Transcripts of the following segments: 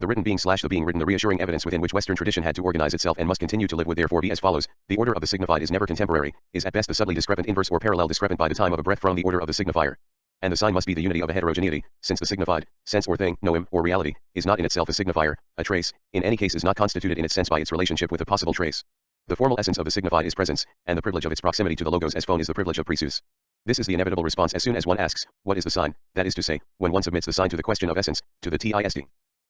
The written being / the being written, the reassuring evidence within which Western tradition had to organize itself and must continue to live, would therefore be as follows. The order of the signified is never contemporary, is at best the subtly discrepant inverse or parallel discrepant by the time of a breath from the order of the signifier. And the sign must be the unity of a heterogeneity, since the signified, sense or thing, noem, or reality, is not in itself a signifier, a trace, in any case is not constituted in its sense by its relationship with a possible trace. The formal essence of the signified is presence, and the privilege of its proximity to the logos as phone is the privilege of presus. This is the inevitable response as soon as one asks, what is the sign? That is to say, when one submits the sign to the question of essence, to the TIST.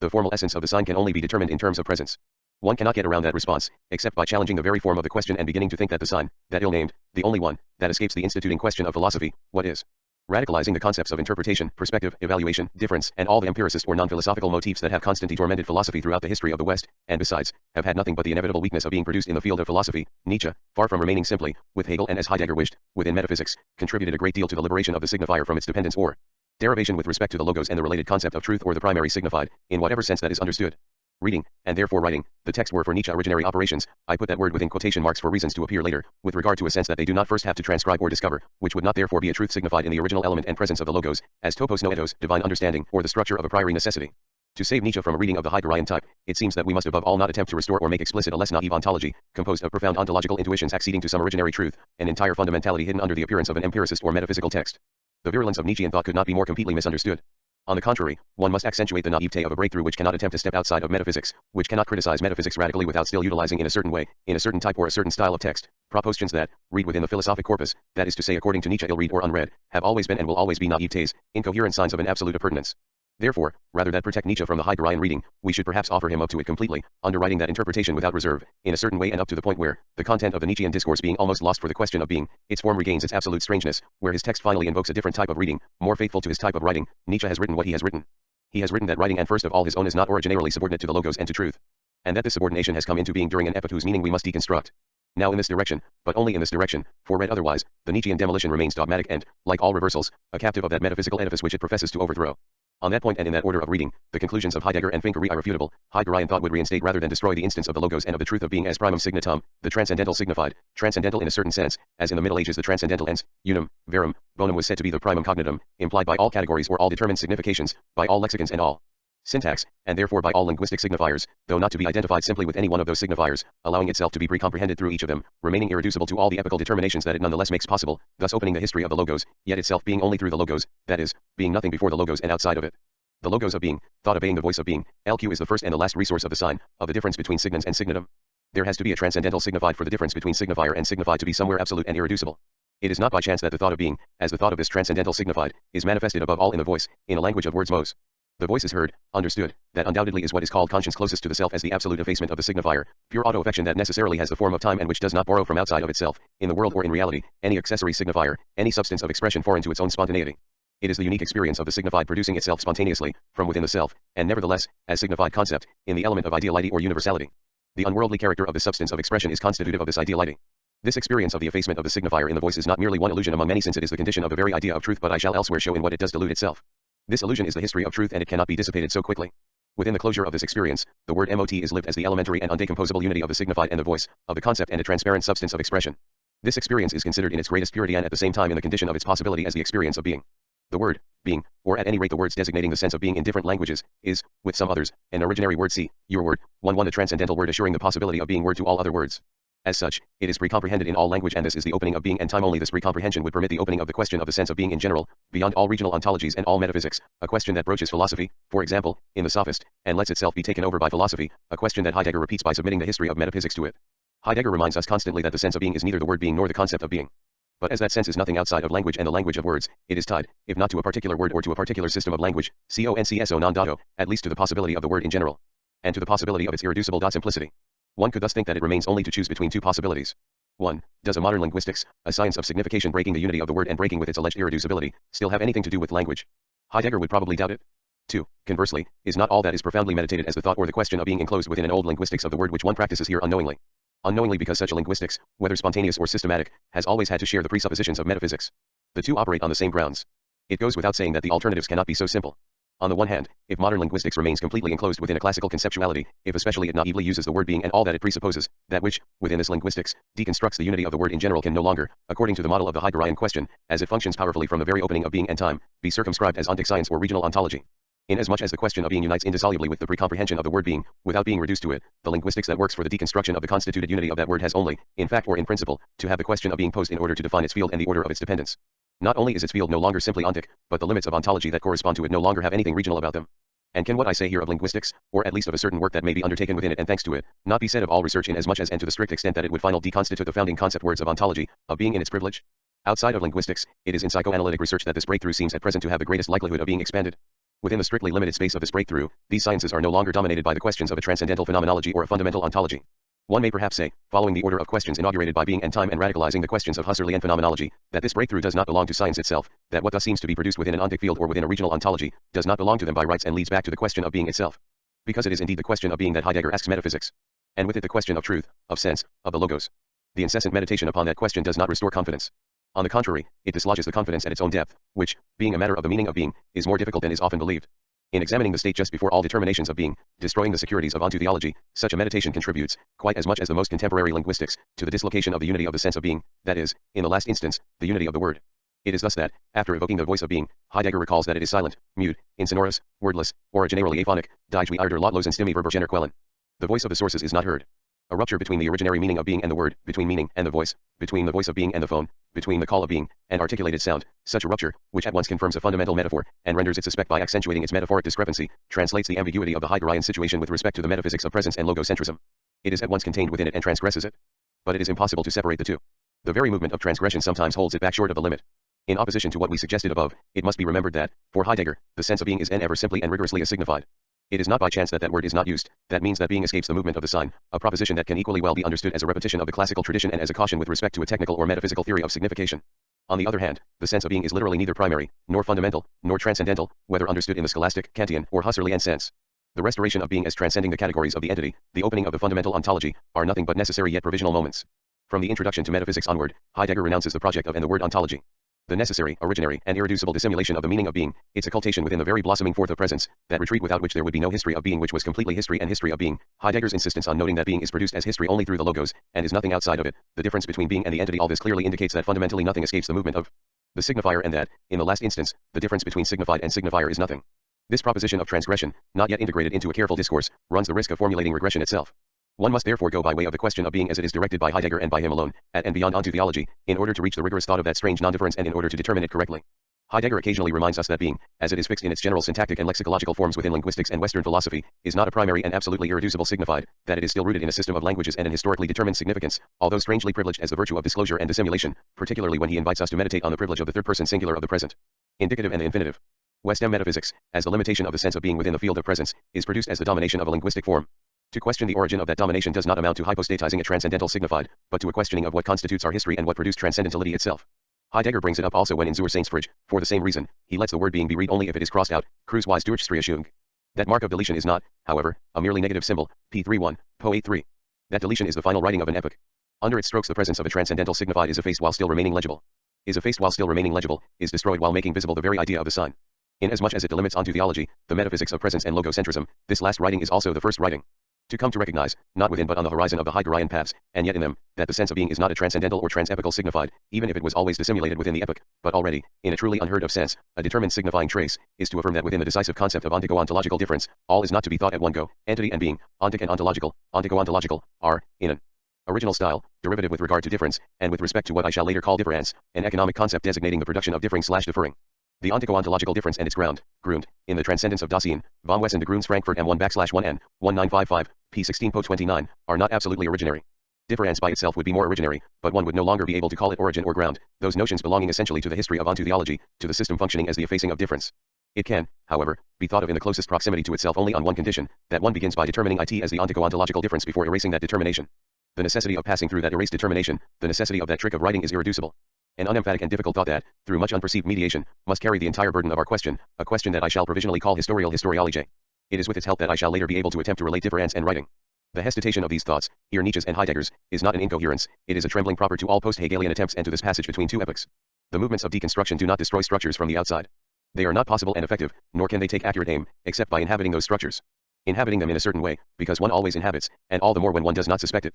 The formal essence of the sign can only be determined in terms of presence. One cannot get around that response, except by challenging the very form of the question and beginning to think that the sign, that ill-named, the only one, that escapes the instituting question of philosophy, what is? Radicalizing the concepts of interpretation, perspective, evaluation, difference, and all the empiricist or non-philosophical motifs that have constantly tormented philosophy throughout the history of the West, and besides, have had nothing but the inevitable weakness of being produced in the field of philosophy, Nietzsche, far from remaining simply, with Hegel and as Heidegger wished, within metaphysics, contributed a great deal to the liberation of the signifier from its dependence or derivation with respect to the logos and the related concept of truth or the primary signified, in whatever sense that is understood. Reading, and therefore writing, the text were for Nietzsche originary operations. I put that word within quotation marks for reasons to appear later, with regard to a sense that they do not first have to transcribe or discover, which would not therefore be a truth signified in the original element and presence of the logos, as topos noetos, divine understanding, or the structure of a priori necessity. To save Nietzsche from a reading of the Heideggerian type, it seems that we must above all not attempt to restore or make explicit a less naive ontology, composed of profound ontological intuitions acceding to some originary truth, an entire fundamentality hidden under the appearance of an empiricist or metaphysical text. The virulence of Nietzschean thought could not be more completely misunderstood. On the contrary, one must accentuate the naivete of a breakthrough which cannot attempt to step outside of metaphysics, which cannot criticize metaphysics radically without still utilizing in a certain way, in a certain type or a certain style of text, propositions that, read within the philosophic corpus, that is to say according to Nietzsche ill-read or unread, have always been and will always be naivetes, incoherent signs of an absolute appurtenance. Therefore, rather than protect Nietzsche from the Heideggerian reading, we should perhaps offer him up to it completely, underwriting that interpretation without reserve, in a certain way and up to the point where, the content of the Nietzschean discourse being almost lost for the question of being, its form regains its absolute strangeness, where his text finally invokes a different type of reading, more faithful to his type of writing. Nietzsche has written what he has written. He has written that writing and first of all his own is not originarily subordinate to the logos and to truth, and that this subordination has come into being during an epoch whose meaning we must deconstruct. Now in this direction, but only in this direction, for read otherwise, the Nietzschean demolition remains dogmatic and, like all reversals, a captive of that metaphysical edifice which it professes to overthrow. On that point and in that order of reading, the conclusions of Heidegger and Finck are irrefutable. Heideggerian thought would reinstate rather than destroy the instance of the logos and of the truth of being as primum signitum, the transcendental signified, transcendental in a certain sense, as in the Middle Ages the transcendental ens, unum, verum, bonum was said to be the primum cognitum, implied by all categories or all determined significations, by all lexicons and all syntax, and therefore by all linguistic signifiers, though not to be identified simply with any one of those signifiers, allowing itself to be pre-comprehended through each of them, remaining irreducible to all the epical determinations that it nonetheless makes possible, thus opening the history of the logos, yet itself being only through the logos, that is, being nothing before the logos and outside of it. The logos of being, thought obeying the voice of being, LQ is the first and the last resource of the sign, of the difference between signans and signatum. There has to be a transcendental signified for the difference between signifier and signified to be somewhere absolute and irreducible. It is not by chance that the thought of being, as the thought of this transcendental signified, is manifested above all in the voice, in a language of words mos. The voice is heard, understood, that undoubtedly is what is called conscience closest to the self as the absolute effacement of the signifier, pure auto-affection that necessarily has the form of time and which does not borrow from outside of itself, in the world or in reality, any accessory signifier, any substance of expression foreign to its own spontaneity. It is the unique experience of the signified producing itself spontaneously, from within the self, and nevertheless, as signified concept, in the element of ideality or universality. The unworldly character of the substance of expression is constitutive of this ideality. This experience of the effacement of the signifier in the voice is not merely one illusion among many, since it is the condition of the very idea of truth, but I shall elsewhere show in what it does delude itself. This illusion is the history of truth and it cannot be dissipated so quickly. Within the closure of this experience, the word MOT is lived as the elementary and undecomposable unity of the signified and the voice, of the concept and a transparent substance of expression. This experience is considered in its greatest purity and at the same time in the condition of its possibility as the experience of being. The word, being, or at any rate the words designating the sense of being in different languages, is, with some others, an originary word see, your word, one a transcendental word assuring the possibility of being word to all other words. As such, it is pre-comprehended in all language and this is the opening of being and time only this pre-comprehension would permit the opening of the question of the sense of being in general, beyond all regional ontologies and all metaphysics, a question that broaches philosophy, for example, in the Sophist, and lets itself be taken over by philosophy, a question that Heidegger repeats by submitting the history of metaphysics to it. Heidegger reminds us constantly that the sense of being is neither the word being nor the concept of being. But as that sense is nothing outside of language and the language of words, it is tied, if not to a particular word or to a particular system of language, concesso non dato, at least to the possibility of the word in general, and to the possibility of its irreducible simplicity. One could thus think that it remains only to choose between two possibilities. 1. Does a modern linguistics, a science of signification breaking the unity of the word and breaking with its alleged irreducibility, still have anything to do with language? Heidegger would probably doubt it. 2. Conversely, is not all that is profoundly meditated as the thought or the question of being enclosed within an old linguistics of the word which one practices here unknowingly? Unknowingly because such a linguistics, whether spontaneous or systematic, has always had to share the presuppositions of metaphysics. The two operate on the same grounds. It goes without saying that the alternatives cannot be so simple. On the one hand, if modern linguistics remains completely enclosed within a classical conceptuality, if especially it naively uses the word being and all that it presupposes, that which, within this linguistics, deconstructs the unity of the word in general can no longer, according to the model of the Heideggerian question, as it functions powerfully from the very opening of being and time, be circumscribed as ontic science or regional ontology. Inasmuch as the question of being unites indissolubly with the precomprehension of the word being, without being reduced to it, the linguistics that works for the deconstruction of the constituted unity of that word has only, in fact or in principle, to have the question of being posed in order to define its field and the order of its dependence. Not only is its field no longer simply ontic, but the limits of ontology that correspond to it no longer have anything regional about them. And can what I say here of linguistics, or at least of a certain work that may be undertaken within it and thanks to it, not be said of all research inasmuch as and to the strict extent that it would finally deconstitute the founding concept words of ontology, of being in its privilege? Outside of linguistics, it is in psychoanalytic research that this breakthrough seems at present to have the greatest likelihood of being expanded. Within the strictly limited space of this breakthrough, these sciences are no longer dominated by the questions of a transcendental phenomenology or a fundamental ontology. One may perhaps say, following the order of questions inaugurated by being and time and radicalizing the questions of Husserlian phenomenology, that this breakthrough does not belong to science itself, that what thus seems to be produced within an ontic field or within a regional ontology, does not belong to them by rights and leads back to the question of being itself. Because it is indeed the question of being that Heidegger asks metaphysics. And with it the question of truth, of sense, of the logos. The incessant meditation upon that question does not restore confidence. On the contrary, it dislodges the confidence at its own depth, which, being a matter of the meaning of being, is more difficult than is often believed. In examining the state just before all determinations of being, destroying the securities of ontotheology, such a meditation contributes, quite as much as the most contemporary linguistics, to the dislocation of the unity of the sense of being, that is, in the last instance, the unity of the word. It is thus that, after evoking the voice of being, Heidegger recalls that it is silent, mute, insonorous, wordless, or generally aphonic, die wie Eider lautlos and stimme verber quellen. The voice of the sources is not heard. A rupture between the originary meaning of being and the word, between meaning and the voice, between the voice of being and the phone, between the call of being, and articulated sound, such a rupture, which at once confirms a fundamental metaphor, and renders it suspect by accentuating its metaphoric discrepancy, translates the ambiguity of the Heideggerian situation with respect to the metaphysics of presence and logocentrism. It is at once contained within it and transgresses it. But it is impossible to separate the two. The very movement of transgression sometimes holds it back short of the limit. In opposition to what we suggested above, it must be remembered that, for Heidegger, the sense of being is ever simply and rigorously signified. It is not by chance that that word is not used, that means that being escapes the movement of the sign, a proposition that can equally well be understood as a repetition of the classical tradition and as a caution with respect to a technical or metaphysical theory of signification. On the other hand, the sense of being is literally neither primary, nor fundamental, nor transcendental, whether understood in the scholastic, Kantian, or Husserlian sense. The restoration of being as transcending the categories of the entity, the opening of the fundamental ontology, are nothing but necessary yet provisional moments. From the introduction to metaphysics onward, Heidegger renounces the project of and the word ontology. The necessary, originary, and irreducible dissimulation of the meaning of being, its occultation within the very blossoming forth of presence, that retreat without which there would be no history of being which was completely history and history of being, Heidegger's insistence on noting that being is produced as history only through the logos, and is nothing outside of it, the difference between being and the entity, all this clearly indicates that fundamentally nothing escapes the movement of the signifier and that, in the last instance, the difference between signified and signifier is nothing. This proposition of transgression, not yet integrated into a careful discourse, runs the risk of formulating regression itself. One must therefore go by way of the question of being as it is directed by Heidegger and by him alone, at and beyond ontotheology, in order to reach the rigorous thought of that strange non-difference and in order to determine it correctly. Heidegger occasionally reminds us that being, as it is fixed in its general syntactic and lexicological forms within linguistics and Western philosophy, is not a primary and absolutely irreducible signified, that it is still rooted in a system of languages and an historically determined significance, although strangely privileged as the virtue of disclosure and dissimulation, particularly when he invites us to meditate on the privilege of the third person singular of the present, indicative and the infinitive. West M metaphysics, as the limitation of the sense of being within the field of presence, is produced as the domination of a linguistic form. To question the origin of that domination does not amount to hypostatizing a transcendental signified, but to a questioning of what constitutes our history and what produced transcendentality itself. Heidegger brings it up also when in Zur Seinsfrage, for the same reason, he lets the word being be read only if it is crossed out, Kreuzweis Durchstrichung. That mark of deletion is not, however, a merely negative symbol, P31, Po 83. That deletion is the final writing of an epoch. Under its strokes the presence of a transcendental signified is effaced while still remaining legible. Is effaced while still remaining legible, is destroyed while making visible the very idea of the sign. Inasmuch as it delimits ontotheology, the metaphysics of presence and logocentrism, this last writing is also the first writing. To come to recognize, not within but on the horizon of the Heideggerian paths, and yet in them, that the sense of being is not a transcendental or transepical signified, even if it was always dissimulated within the epoch, but already, in a truly unheard of sense, a determined signifying trace, is to affirm that within the decisive concept of ontico-ontological difference, all is not to be thought at one go, entity and being, ontic and ontico-ontological, are, in an original style, derivative with regard to difference, and with respect to what I shall later call difference, an economic concept designating the production of differing/differing. The ontico-ontological difference and its Grund, in the transcendence of Dasein, vom Wesen de Grunds Frankfurt M1/1n, 1955, p16 po 29, are not absolutely originary. Difference by itself would be more originary, but one would no longer be able to call it origin or ground, those notions belonging essentially to the history of ontotheology, to the system functioning as the effacing of difference. It can, however, be thought of in the closest proximity to itself only on one condition, that one begins by determining it as the ontico-ontological difference before erasing that determination. The necessity of passing through that erased determination, the necessity of that trick of writing is irreducible. An unemphatic and difficult thought that, through much unperceived mediation, must carry the entire burden of our question, a question that I shall provisionally call historiology. It is with its help that I shall later be able to attempt to relate difference and writing. The hesitation of these thoughts, here Nietzsche's and Heidegger's, is not an incoherence, it is a trembling proper to all post-Hegelian attempts and to this passage between two epochs. The movements of deconstruction do not destroy structures from the outside. They are not possible and effective, nor can they take accurate aim, except by inhabiting those structures. Inhabiting them in a certain way, because one always inhabits, and all the more when one does not suspect it.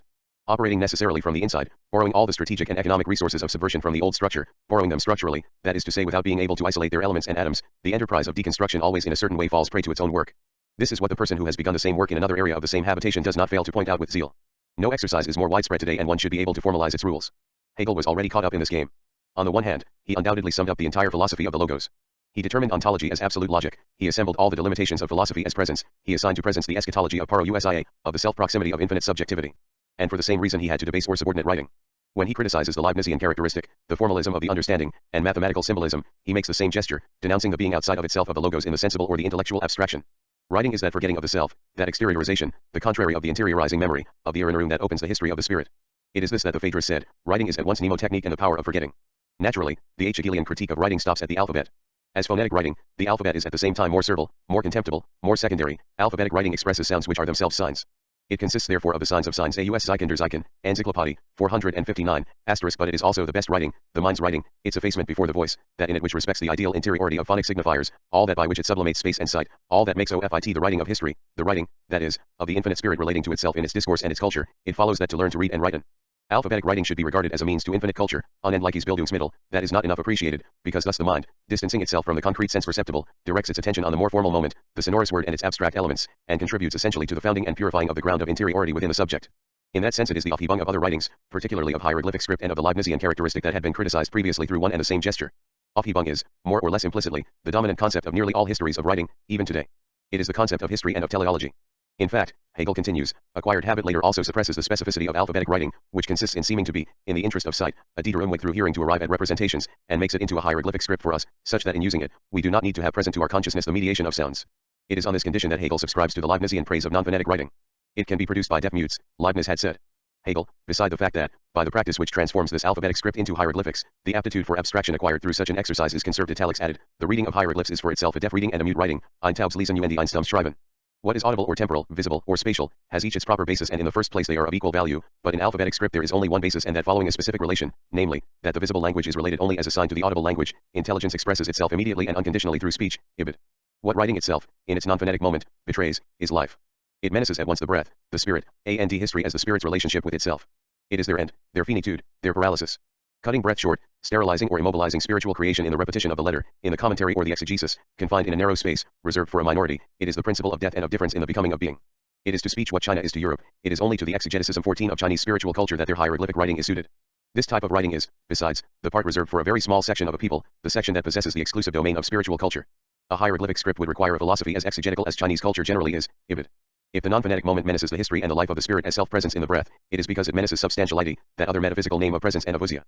operating necessarily from the inside, borrowing all the strategic and economic resources of subversion from the old structure, borrowing them structurally, that is to say without being able to isolate their elements and atoms, the enterprise of deconstruction always in a certain way falls prey to its own work. This is what the person who has begun the same work in another area of the same habitation does not fail to point out with zeal. No exercise is more widespread today, and one should be able to formalize its rules. Hegel was already caught up in this game. On the one hand, he undoubtedly summed up the entire philosophy of the logos. He determined ontology as absolute logic, he assembled all the delimitations of philosophy as presence, he assigned to presence the eschatology of parousia, of the self-proximity of infinite subjectivity. And for the same reason he had to debase or subordinate writing. When he criticizes the Leibnizian characteristic, the formalism of the understanding, and mathematical symbolism, he makes the same gesture, denouncing the being outside of itself of the logos in the sensible or the intellectual abstraction. Writing is that forgetting of the self, that exteriorization, the contrary of the interiorizing memory, of the Erinnerung that opens the history of the spirit. It is this that the Phaedrus said, writing is at once mnemotechnique and the power of forgetting. Naturally, the Hegelian critique of writing stops at the alphabet. As phonetic writing, the alphabet is at the same time more servile, more contemptible, more secondary. Alphabetic writing expresses sounds which are themselves signs. It consists therefore of the signs of signs aus Zeichen der Zeichen, Encyclopédie, 459, *, but it is also the best writing, the mind's writing, its effacement before the voice, that in it which respects the ideal interiority of phonic signifiers, all that by which it sublimates space and sight, all that makes OFIT the writing of history, the writing, that is, of the infinite spirit relating to itself in its discourse and its culture. It follows that to learn to read and write an alphabetic writing should be regarded as a means to infinite culture, unendliches Bildungsmittel, that is not enough appreciated, because thus the mind, distancing itself from the concrete sense perceptible, directs its attention on the more formal moment, the sonorous word and its abstract elements, and contributes essentially to the founding and purifying of the ground of interiority within the subject. In that sense it is the Aufhebung of other writings, particularly of hieroglyphic script and of the Leibnizian characteristic that had been criticized previously through one and the same gesture. Aufhebung is, more or less implicitly, the dominant concept of nearly all histories of writing, even today. It is the concept of history and of teleology. In fact, Hegel continues, acquired habit later also suppresses the specificity of alphabetic writing, which consists in seeming to be, in the interest of sight, a Diederumweg through hearing to arrive at representations, and makes it into a hieroglyphic script for us, such that in using it, we do not need to have present to our consciousness the mediation of sounds. It is on this condition that Hegel subscribes to the Leibnizian praise of non-phonetic writing. It can be produced by deaf mutes, Leibniz had said. Hegel, beside the fact that, by the practice which transforms this alphabetic script into hieroglyphics, the aptitude for abstraction acquired through such an exercise is conserved, italics added, the reading of hieroglyphs is for itself a deaf reading and a mute writing, ein taubes lesen und ein stummes schreiben. What is audible or temporal, visible or spatial, has each its proper basis, and in the first place they are of equal value, but in alphabetic script there is only one basis, and that following a specific relation, namely, that the visible language is related only as assigned to the audible language. Intelligence expresses itself immediately and unconditionally through speech, ibid. What writing itself, in its non-phonetic moment, betrays, is life. It menaces at once the breath, the spirit, and history as the spirit's relationship with itself. It is their end, their finitude, their paralysis. Cutting breath short, sterilizing or immobilizing spiritual creation in the repetition of the letter, in the commentary or the exegesis, confined in a narrow space, reserved for a minority, it is the principle of death and of difference in the becoming of being. It is to speech what China is to Europe, it is only to the exegeticism 14 of Chinese spiritual culture that their hieroglyphic writing is suited. This type of writing is, besides, the part reserved for a very small section of a people, the section that possesses the exclusive domain of spiritual culture. A hieroglyphic script would require a philosophy as exegetical as Chinese culture generally is, ibid. If the non-phonetic moment menaces the history and the life of the spirit as self-presence in the breath, it is because it menaces substantiality, that other metaphysical name of presence and avusia.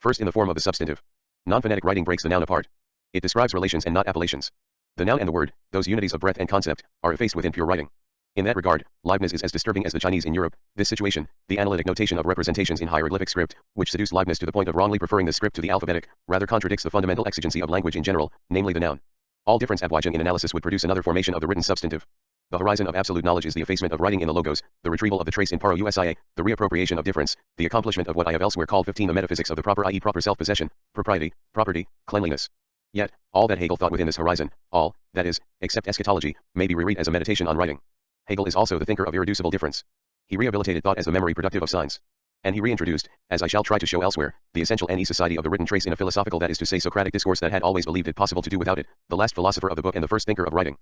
First in the form of the substantive. Non-phonetic writing breaks the noun apart. It describes relations and not appellations. The noun and the word, those unities of breath and concept, are effaced within pure writing. In that regard, Leibniz is as disturbing as the Chinese in Europe. This situation, the analytic notation of representations in hieroglyphic script, which seduced Leibniz to the point of wrongly preferring the script to the alphabetic, rather contradicts the fundamental exigency of language in general, namely the noun. All difference Abweichung in analysis would produce another formation of the written substantive. The horizon of absolute knowledge is the effacement of writing in the logos, the retrieval of the trace in parousia, the reappropriation of difference, the accomplishment of what I have elsewhere called 15 the metaphysics of the proper, i.e. proper self-possession, propriety, property, cleanliness. Yet, all that Hegel thought within this horizon, all, that is, except eschatology, may be reread as a meditation on writing. Hegel is also the thinker of irreducible difference. He rehabilitated thought as the memory productive of signs. And he reintroduced, as I shall try to show elsewhere, the essential necessity of the written trace in a philosophical, that is to say Socratic discourse that had always believed it possible to do without it, the last philosopher of the book and the first thinker of writing.